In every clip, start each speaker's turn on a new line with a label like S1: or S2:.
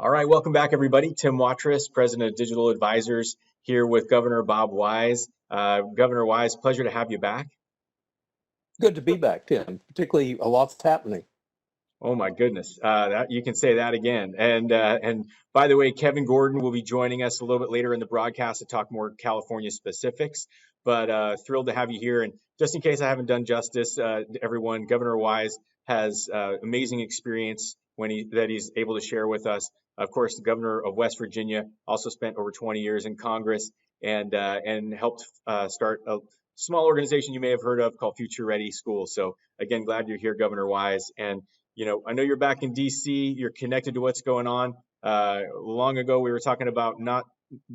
S1: All right, welcome back, everybody. Tim Watrous, President of Digital Advisors, here with Governor Bob Wise. Governor Wise, pleasure to have you back.
S2: Good to be back, Tim. Particularly, a lot's happening.
S1: Oh my goodness, that you can say that again. And by the way, Kevin Gordon will be joining us a little bit later in the broadcast to talk more California specifics. But thrilled to have you here. And just in case I haven't done justice, everyone, Governor Wise has amazing experience that he's able to share with us. Of course, the governor of West Virginia also spent over 20 years in Congress and helped start a small organization you may have heard of called Future Ready School. So again, glad you're here, Governor Wise. And I know you're back in DC, you're connected to what's going on. Long ago, we were talking about not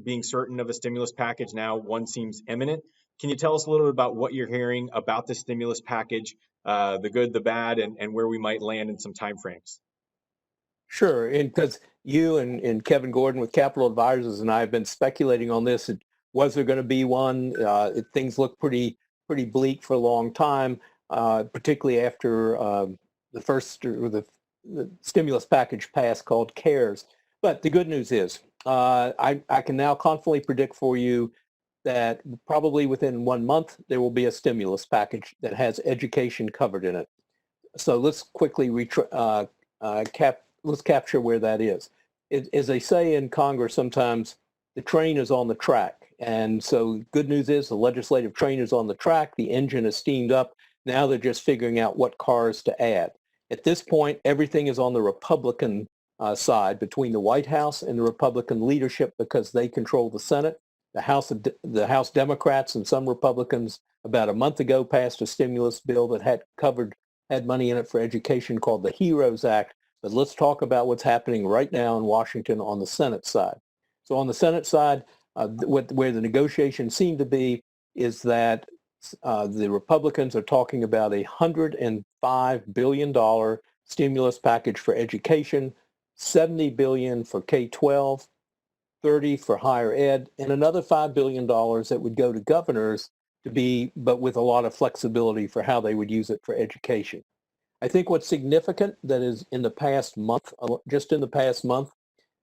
S1: being certain of a stimulus package. Now one seems imminent. Can you tell us a little bit about what you're hearing about the stimulus package, the good, the bad, and where we might land in some timeframes?
S2: Sure, and because you and Kevin Gordon with Capital Advisors and I have been speculating on this. Was there going to be one? Things look pretty bleak for a long time, particularly after the first or the stimulus package passed called CARES. But the good news is I can now confidently predict for you that probably within 1 month there will be a stimulus package that has education covered in it. So let's quickly let's capture where that is. As they say in Congress, sometimes the train is on the track. And so good news is the legislative train is on the track. The engine is steamed up. Now they're just figuring out what cars to add. At this point, everything is on the Republican side between the White House and the Republican leadership because they control the Senate. The House Democrats and some Republicans about a month ago passed a stimulus bill that had money in it for education called the HEROES Act. But let's talk about what's happening right now in Washington on the Senate side. So on the Senate side, where the negotiations seem to be is that the Republicans are talking about $105 billion stimulus package for education, $70 billion for K-12, $30 for higher ed, and another $5 billion that would go to governors but with a lot of flexibility for how they would use it for education. I think what's significant that is in the past month, just in the past month,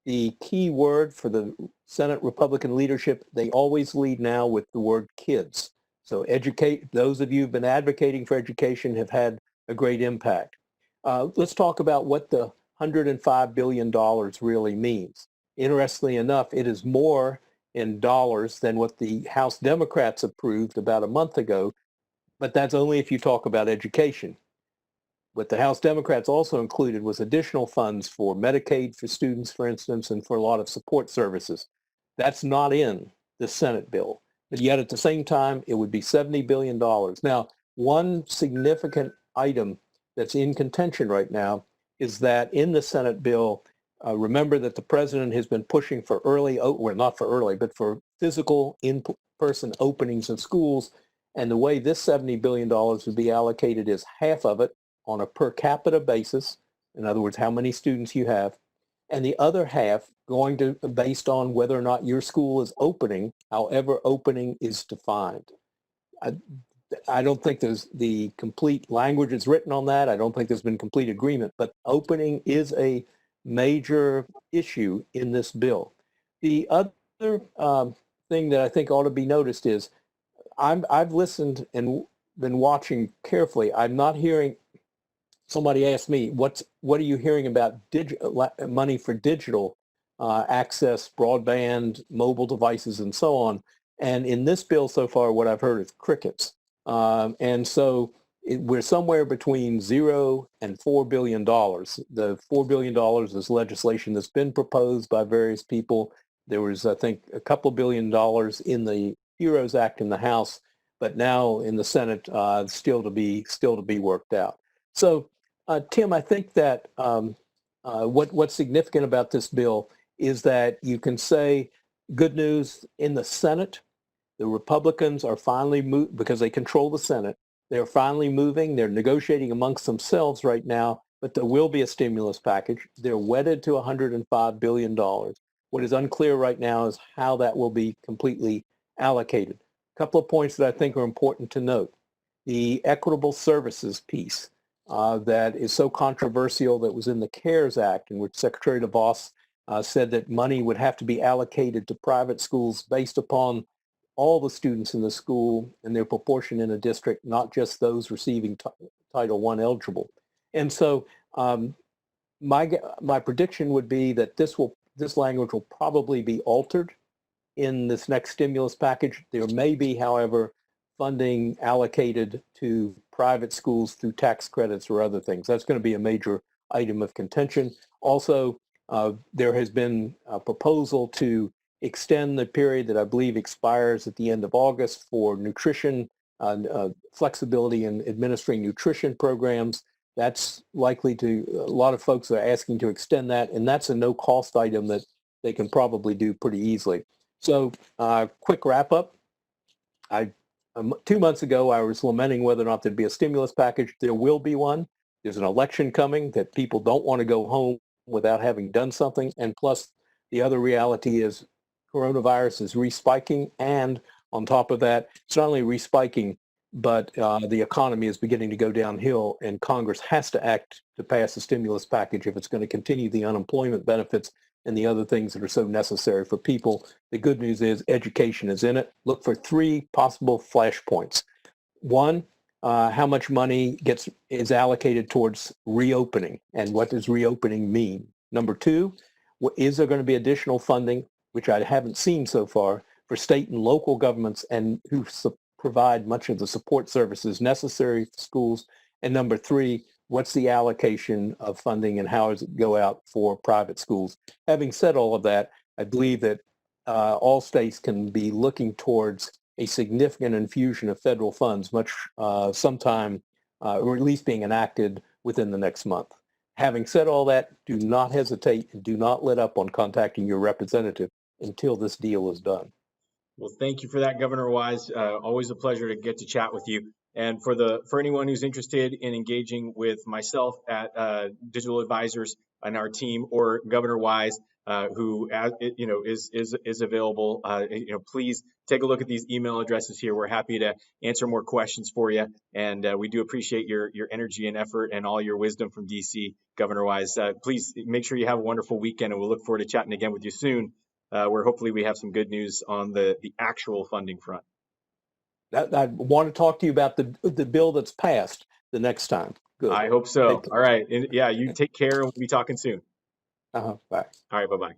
S2: the key word for the Senate Republican leadership, they always lead now with the word kids. So educate, those of you who've been advocating for education have had a great impact. Let's talk about what the $105 billion really means. Interestingly enough, it is more in dollars than what the House Democrats approved about a month ago, but that's only if you talk about education. What the House Democrats also included was additional funds for Medicaid for students, for instance, and for a lot of support services. That's not in the Senate bill. But yet at the same time, it would be $70 billion. Now, one significant item that's in contention right now is that in the Senate bill, remember that the president has been pushing for not for early, but for physical in-person openings of schools. And the way this $70 billion would be allocated is half of it on a per capita basis, in other words, how many students you have, and the other half going to based on whether or not your school is opening, however opening is defined. I don't think there's the complete language is written on that. I don't think there's been complete agreement, but opening is a major issue in this bill. The other thing that I think ought to be noticed is I've listened and been watching carefully. I'm not hearing. Somebody asked me, what are you hearing about money for digital access, broadband, mobile devices, and so on? And in this bill so far, what I've heard is crickets. And so we're somewhere between $0 and $4 billion. The $4 billion is legislation that's been proposed by various people. There was, I think, a couple $billion in the HEROES Act in the House, but now in the Senate, still to be worked out. So, Tim, I think that what's significant about this bill is that you can say good news in the Senate. The Republicans are finally moving because they control the Senate. They're finally moving. They're negotiating amongst themselves right now, but there will be a stimulus package. They're wedded to $105 billion. What is unclear right now is how that will be completely allocated. A couple of points that I think are important to note. The equitable services piece. That is so controversial that was in the CARES Act, in which Secretary DeVos said that money would have to be allocated to private schools based upon all the students in the school and their proportion in a district, not just those receiving Title I eligible. And so my prediction would be that this language will probably be altered in this next stimulus package. There may be, however, funding allocated to private schools through tax credits or other things. That's going to be a major item of contention. Also, there has been a proposal to extend the period that I believe expires at the end of August for nutrition, flexibility in administering nutrition programs. That's likely to, a lot of folks are asking to extend that, and that's a no cost item that they can probably do pretty easily. So quick wrap up. 2 months ago, I was lamenting whether or not there'd be a stimulus package. There will be one. There's an election coming that people don't want to go home without having done something. And plus, the other reality is coronavirus is respiking. And on top of that, it's not only respiking, but the economy is beginning to go downhill, and Congress has to act to pass a stimulus package if it's going to continue the unemployment benefits and the other things that are so necessary for people. The good news is education is in it. Look for 3 possible flashpoints. 1, how much money is allocated towards reopening, and what does reopening mean? Number 2, is there going to be additional funding, which I haven't seen so far, for state and local governments and who provide much of the support services necessary for schools? And number 3, what's the allocation of funding and how does it go out for private schools? Having said all of that, I believe that all states can be looking towards a significant infusion of federal funds sometime, or at least being enacted within the next month. Having said all that, do not hesitate and do not let up on contacting your representative until this deal is done.
S1: Well, thank you for that, Governor Wise. Always a pleasure to get to chat with you. And for anyone who's interested in engaging with myself at Digital Advisors and our team, or Governor Wise, who is available, please take a look at these email addresses here. We're happy to answer more questions for you, and we do appreciate your energy and effort and all your wisdom from DC, Governor Wise. Please make sure you have a wonderful weekend, and we'll look forward to chatting again with you soon, where hopefully we have some good news on the actual funding front.
S2: I want to talk to you about the bill that's passed the next time. Good.
S1: I hope so. All right. And yeah, you take care, and we'll be talking soon.
S2: Bye.
S1: All right. Bye-bye.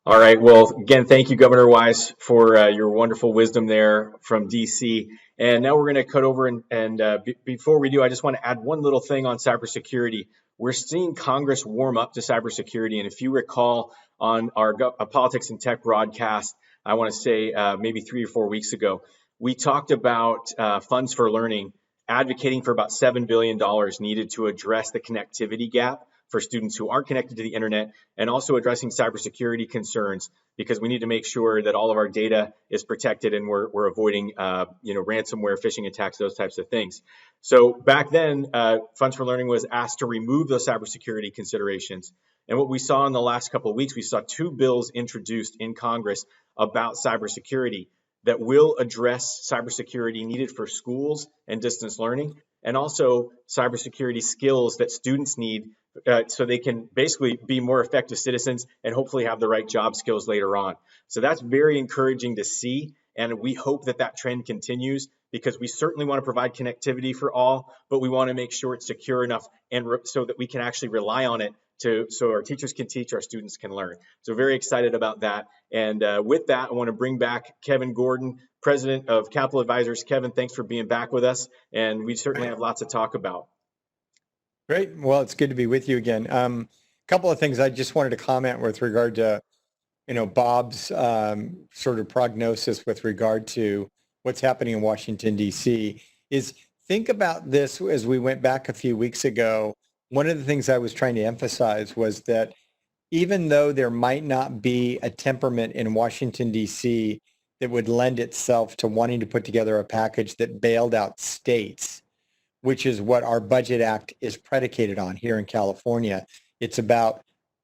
S1: All right. Well, again, thank you, Governor Wise, for your wonderful wisdom there from DC. And now we're going to cut over and before we do, I just want to add one little thing on cybersecurity. We're seeing Congress warm up to cybersecurity. And if you recall on our Politics and Tech broadcast, I want to say maybe 3 or 4 weeks ago, we talked about funds for learning, advocating for about $7 billion needed to address the connectivity gap for students who aren't connected to the internet, and also addressing cybersecurity concerns, because we need to make sure that all of our data is protected and we're avoiding ransomware, phishing attacks, those types of things. So back then, Funds for Learning was asked to remove those cybersecurity considerations. And what we saw in the last couple of weeks, we saw 2 bills introduced in Congress about cybersecurity that will address cybersecurity needed for schools and distance learning, and also cybersecurity skills that students need so they can basically be more effective citizens and hopefully have the right job skills later on. So that's very encouraging to see, and we hope that that trend continues, because we certainly want to provide connectivity for all, but we want to make sure it's secure enough and so that we can actually rely on it so our teachers can teach, our students can learn. So very excited about that. And with that, I want to bring back Kevin Gordon, President of Capital Advisors. Kevin, thanks for being back with us, and we certainly have lots to talk about.
S3: Great. Well, it's good to be with you again. A couple of things I just wanted to comment with regard to, Bob's sort of prognosis with regard to what's happening in Washington, D.C. is think about this as we went back a few weeks ago. One of the things I was trying to emphasize was that even though there might not be a temperament in Washington, D.C. that would lend itself to wanting to put together a package that bailed out states, which is what our Budget Act is predicated on here in California. It's about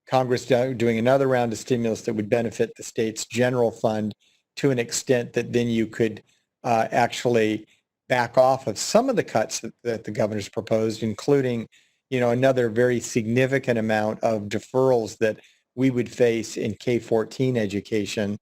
S3: Congress doing another round of stimulus that would benefit the state's general fund to an extent that then you could actually back off of some of the cuts that the governor's proposed, including another very significant amount of deferrals that we would face in K-14 education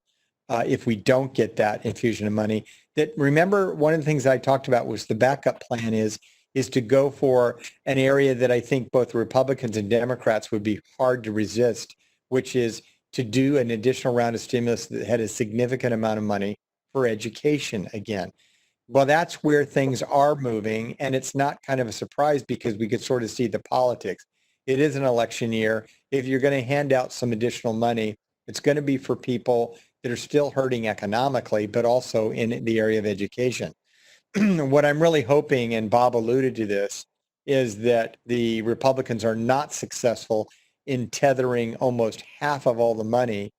S3: if we don't get that infusion of money. That, remember, one of the things I talked about was the backup plan is to go for an area that I think both Republicans and Democrats would be hard to resist, which is to do an additional round of stimulus that had a significant amount of money for education again. Well, that's where things are moving, and it's not kind of a surprise because we could sort of see the politics. It is an election year. If you're going to hand out some additional money, it's going to be for people that are still hurting economically, but also in the area of education. What I'm really hoping, and Bob alluded to this, is that the Republicans are not successful in tethering almost half of all the money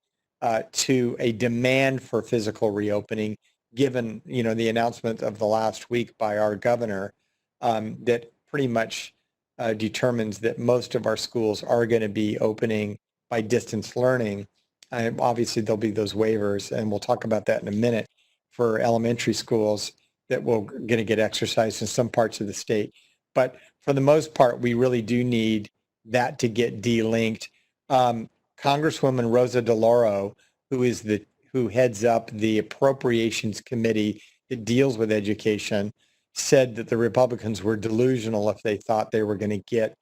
S3: to a demand for physical reopening, given the announcement of the last week by our governor that pretty much determines that most of our schools are going to be opening by distance learning. Obviously, there'll be those waivers, and we'll talk about that in a minute, for elementary schools that will going to get exercised in some parts of the state. But for the most part, we really do need that to get delinked. Congresswoman Rosa DeLauro, who heads up the Appropriations Committee that deals with education, said that the Republicans were delusional if they thought they were going to get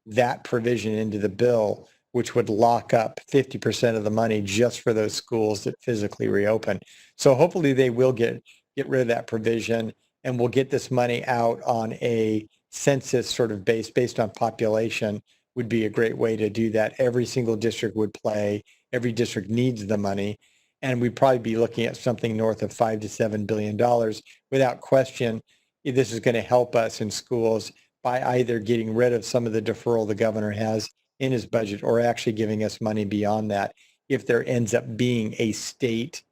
S3: that provision into the bill, which would lock up 50% of the money just for those schools that physically reopen. So hopefully they will get rid of that provision, and we'll get this money out on a census sort of based on population. Would be a great way to do that. Every single district would play. Every district needs the money. And we'd probably be looking at something north of $5 to $7 billion. Without question, this is going to help us in schools by either getting rid of some of the deferral the governor has in his budget, or actually giving us money beyond that if there ends up being a state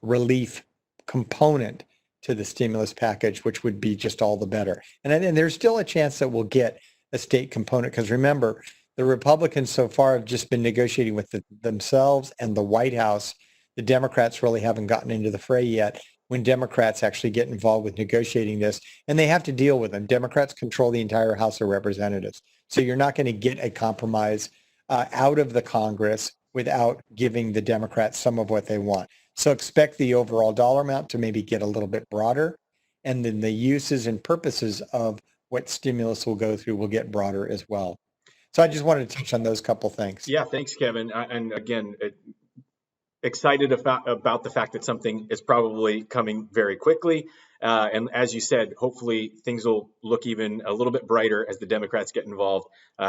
S3: relief component to the stimulus package, which would be just all the better. And there's still a chance that we'll get a state component, because remember, the Republicans so far have just been negotiating with themselves and the White House. The Democrats really haven't gotten into the fray yet. When Democrats actually get involved with negotiating this, and they have to deal with them. Democrats control the entire House of Representatives. So you're not going to get a compromise out of the Congress without giving the Democrats some of what they want. So expect the overall dollar amount to maybe get a little bit broader, and then the uses and purposes of what stimulus will go through will get broader as well. So I just wanted to touch on those couple things.
S1: Yeah, thanks, Kevin. And again, excited about the fact that something is probably coming very quickly. And as you said, hopefully things will look even a little bit brighter as the Democrats get involved.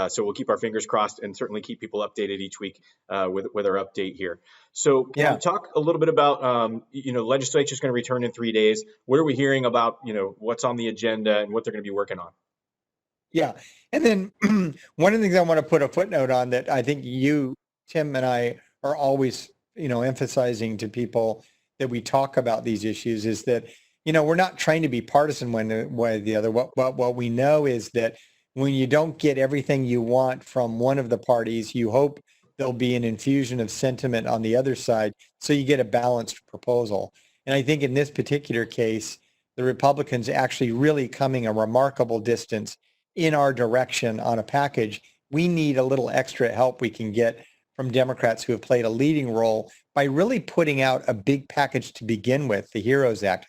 S1: So we'll keep our fingers crossed and certainly keep people updated each week with our update here. So can we talk a little bit about, legislature is going to return in 3 days. What are we hearing about, what's on the agenda and what they're going to be working on?
S3: Yeah. And then one of the things I want to put a footnote on that I think you, Tim, and I are always, emphasizing to people that we talk about these issues is that, we're not trying to be partisan one way or the other. What we know is that when you don't get everything you want from one of the parties, you hope there'll be an infusion of sentiment on the other side, so you get a balanced proposal. And I think in this particular case, the Republicans actually really coming a remarkable distance in our direction on a package. We need a little extra help we can get from Democrats who have played a leading role by really putting out a big package to begin with, the HEROES Act,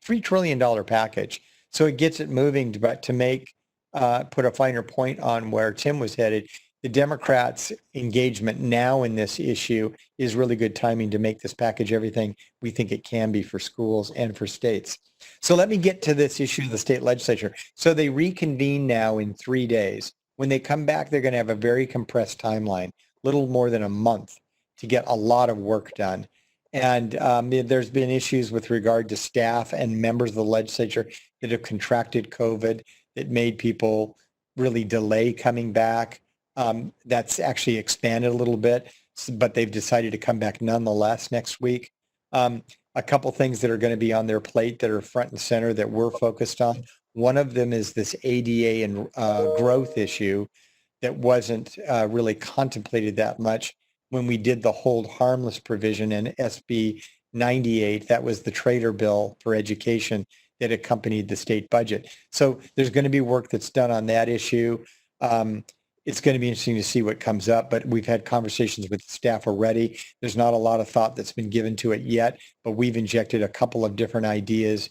S3: $3 trillion package. So it gets it moving, but to make, put a finer point on where Tim was headed, the Democrats' engagement now in this issue is really good timing to make this package everything we think it can be for schools and for states. So let me get to this issue of the state legislature. So they reconvene now in 3 days. When they come back, they're going to have a very compressed timeline, little more than a month to get a lot of work done. And there's been issues with regard to staff and members of the legislature that have contracted COVID that made people really delay coming back. That's actually expanded a little bit, but they've decided to come back nonetheless next week. A couple things that are going to be on their plate that are front and center that we're focused on. One of them is this ADA and growth issue that wasn't really contemplated that much when we did the hold harmless provision in SB 98. That was the Trader bill for education that accompanied the state budget. So there's going to be work that's done on that issue. It's going to be interesting to see what comes up, but we've had conversations with the staff already. There's not a lot of thought that's been given to it yet, but we've injected a couple of different ideas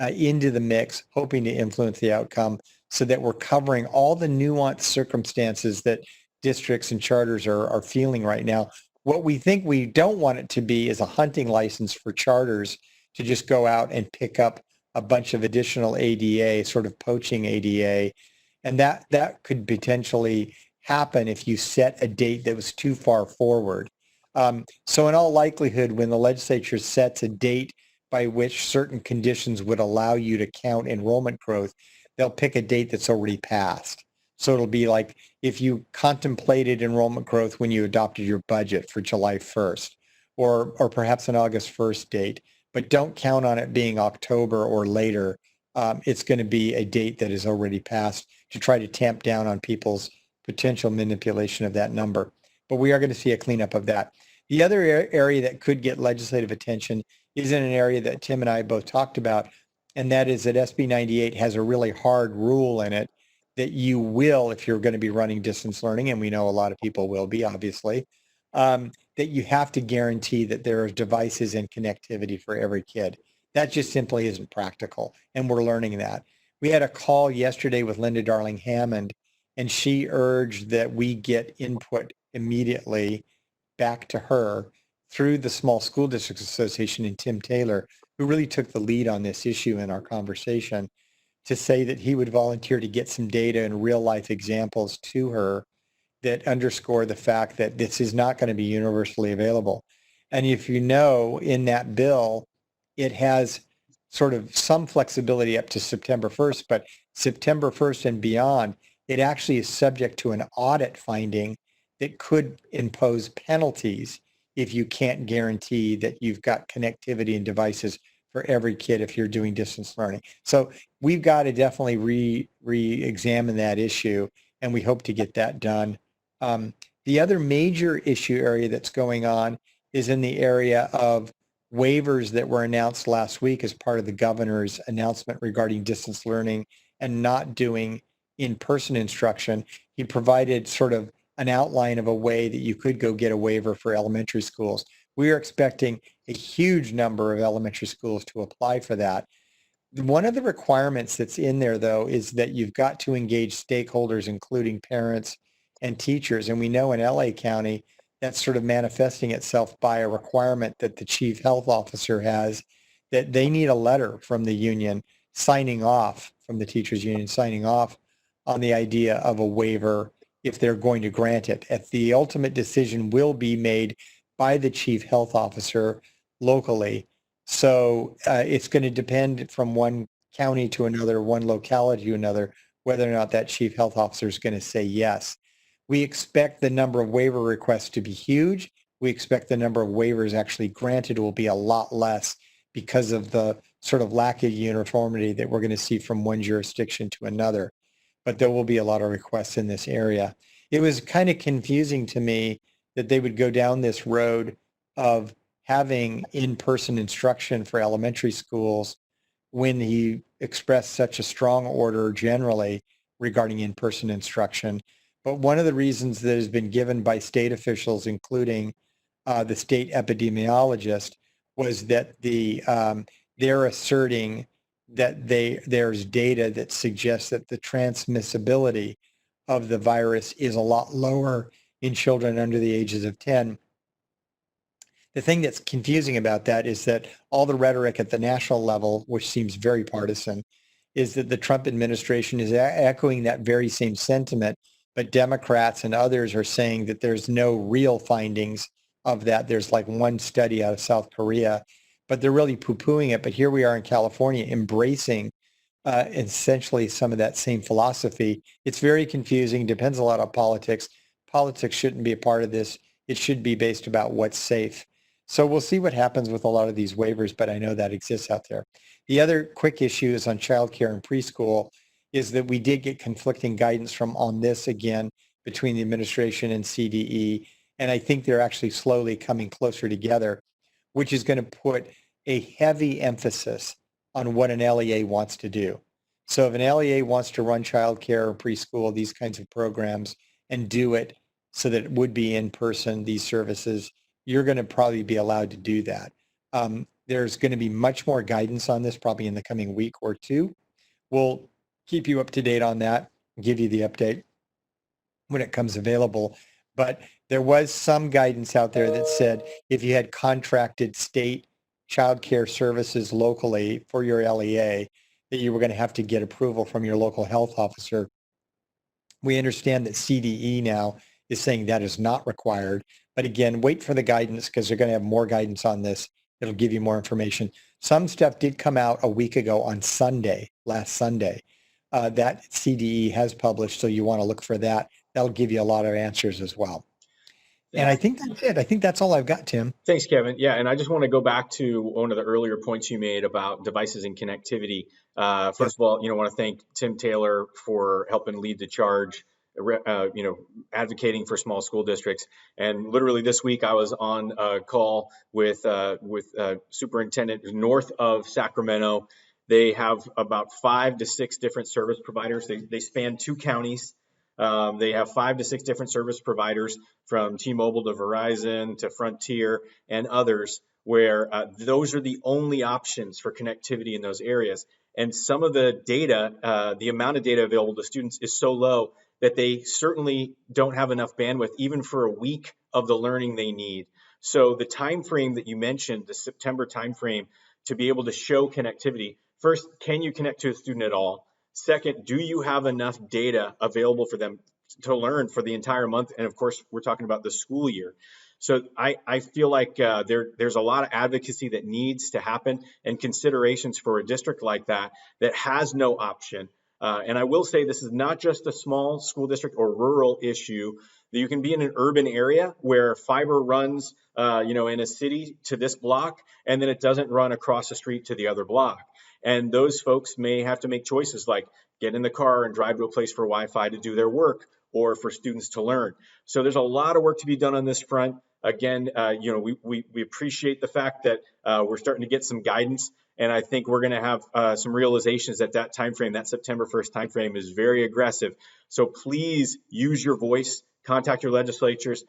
S3: into the mix, hoping to influence the outcome so that we're covering all the nuanced circumstances that districts and charters are feeling right now. What we think we don't want it to be is a hunting license for charters to just go out and pick up a bunch of additional ADA, sort of poaching ADA. And that could potentially happen if you set a date that was too far forward. So in all likelihood, when the legislature sets a date by which certain conditions would allow you to count enrollment growth, they'll pick a date that's already passed. So it'll be like if you contemplated enrollment growth when you adopted your budget for July 1st, or perhaps an August 1st date, but don't count on it being October or later. It's going to be a date that is already passed to try to tamp down on people's potential manipulation of that number. But we are going to see a cleanup of that. The other area that could get legislative attention is in an area that Tim and I both talked about, and that is that SB 98 has a really hard rule in it that you will, if you're going to be running distance learning, and we know a lot of people will be, obviously, that you have to guarantee that there are devices and connectivity for every kid. That just simply isn't practical, and we're learning that. We had a call yesterday with Linda Darling Hammond, and she urged that we get input immediately back to her through the Small School Districts Association and Tim Taylor, who really took the lead on this issue in our conversation, to say that he would volunteer to get some data and real life examples to her that underscore the fact that this is not going to be universally available. And if you know, in that bill, it has sort of some flexibility up to September 1st, but September 1st and beyond, it actually is subject to an audit finding that could impose penalties if you can't guarantee that you've got connectivity and devices for every kid if you're doing distance learning. So we've got to definitely re-examine that issue, and we hope to get that done. The other major issue area that's going on is in the area of waivers that were announced last week as part of the governor's announcement regarding distance learning and not doing in-person instruction. He provided sort of an outline of a way that you could go get a waiver for elementary schools. We are expecting a huge number of elementary schools to apply for that. One of the requirements that's in there, though, is that you've got to engage stakeholders, including parents and teachers. And we know in LA County, that's sort of manifesting itself by a requirement that the chief health officer has, that they need a letter from the union signing off, from the teachers union signing off on the idea of a waiver if they're going to grant it. If the ultimate decision will be made by the chief health officer locally. So it's going to depend from one county to another, one locality to another, whether or not that chief health officer is going to say yes. We expect the number of waiver requests to be huge. We expect the number of waivers actually granted will be a lot less because of the sort of lack of uniformity that we're going to see from one jurisdiction to another. But there will be a lot of requests in this area. It was kind of confusing to me that they would go down this road of having in-person instruction for elementary schools when he expressed such a strong order generally regarding in-person instruction. But one of the reasons that has been given by state officials, including the state epidemiologist, was that they're asserting that there's data that suggests that the transmissibility of the virus is a lot lower in children under the ages of 10. The thing that's confusing about that is that all the rhetoric at the national level, which seems very partisan, is that the Trump administration is echoing that very same sentiment, but Democrats and others are saying that there's no real findings of that. There's like one study out of South Korea, but they're really poo-pooing it. But here we are in California embracing essentially some of that same philosophy. It's very confusing, depends a lot on politics. Politics shouldn't be a part of this. It should be based about what's safe. So we'll see what happens with a lot of these waivers, but I know that exists out there. The other quick issue is on childcare and preschool, is that we did get conflicting guidance on this again between the administration and CDE. And I think they're actually slowly coming closer together, which is going to put a heavy emphasis on what an LEA wants to do. So if an LEA wants to run childcare or preschool, these kinds of programs, and do it so that it would be in person, these services, you're going to probably be allowed to do that. There's going to be much more guidance on this probably in the coming week or two. We'll keep you up to date on that, give you the update when it comes available. But there was some guidance out there that said if you had contracted state child care services locally for your LEA, that you were going to have to get approval from your local health officer. We understand that CDE now is saying that is not required. But again, wait for the guidance because they're going to have more guidance on this. It'll give you more information. Some stuff did come out a week ago on Sunday, last Sunday, that CDE has published. So you want to look for that. That'll give you a lot of answers as well. And I think that's it. I think that's all I've got, Tim.
S1: Thanks, Kevin. Yeah, and I just want to go back to one of the earlier points you made about devices and connectivity. First of all, I want to thank Tim Taylor for helping lead the charge, advocating for small school districts. And literally this week, I was on a call with superintendent north of Sacramento. They have about 5 to 6 different service providers. They span 2 counties. They have 5 to 6 different service providers from T-Mobile to Verizon to Frontier and others, where those are the only options for connectivity in those areas. And some of the data, the amount of data available to students is so low that they certainly don't have enough bandwidth even for a week of the learning they need. So the time frame that you mentioned, the September time frame, to be able to show connectivity, first, can you connect to a student at all? Second, do you have enough data available for them to learn for the entire month? And of course, we're talking about the school year. So I feel like there's a lot of advocacy that needs to happen and considerations for a district like that has no option. And I will say this is not just a small school district or rural issue. You can be in an urban area where fiber runs, in a city to this block, and then it doesn't run across the street to the other block. And those folks may have to make choices like get in the car and drive to a place for Wi-Fi to do their work or for students to learn. So there's a lot of work to be done on this front. Again, we appreciate the fact that we're starting to get some guidance. And I think we're going to have some realizations that time frame, that September 1st time frame, is very aggressive. So please use your voice. Contact your legislators.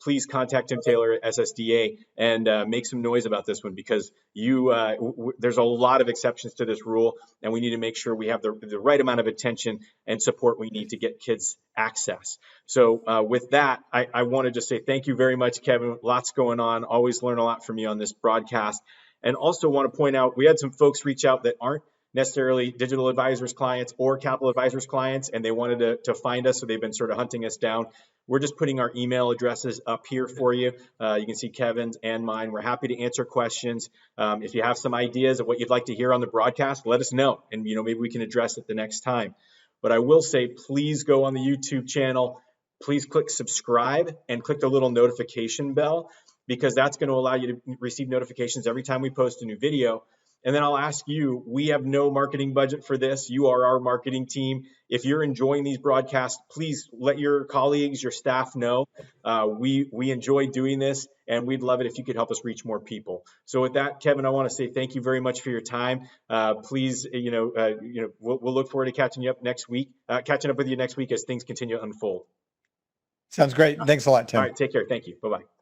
S1: Please contact Tim Taylor at SSDA and make some noise about this one, because there's a lot of exceptions to this rule, and we need to make sure we have the right amount of attention and support we need to get kids access. So with that, I want to just say thank you very much, Kevin. Lots going on. Always learn a lot from you on this broadcast. And also want to point out, we had some folks reach out that aren't necessarily Digital Advisors clients or Capital Advisors clients, and they wanted to find us, so they've been sort of hunting us down. We're just putting our email addresses up here for you. You can see Kevin's and mine. We're happy to answer questions. If you have some ideas of what you'd like to hear on the broadcast, let us know, and maybe we can address it the next time. But I will say, please go on the YouTube channel. Please click subscribe and click the little notification bell, because that's going to allow you to receive notifications every time we post a new video. And then I'll ask you, we have no marketing budget for this. You are our marketing team. If you're enjoying these broadcasts, please let your colleagues, your staff know. We enjoy doing this, and we'd love it if you could help us reach more people. So with that, Kevin, I want to say thank you very much for your time. Please, we'll look forward to catching up with you next week as things continue to unfold.
S3: Sounds great. Thanks a lot, Tim.
S1: All right, take care. Thank you. Bye-bye.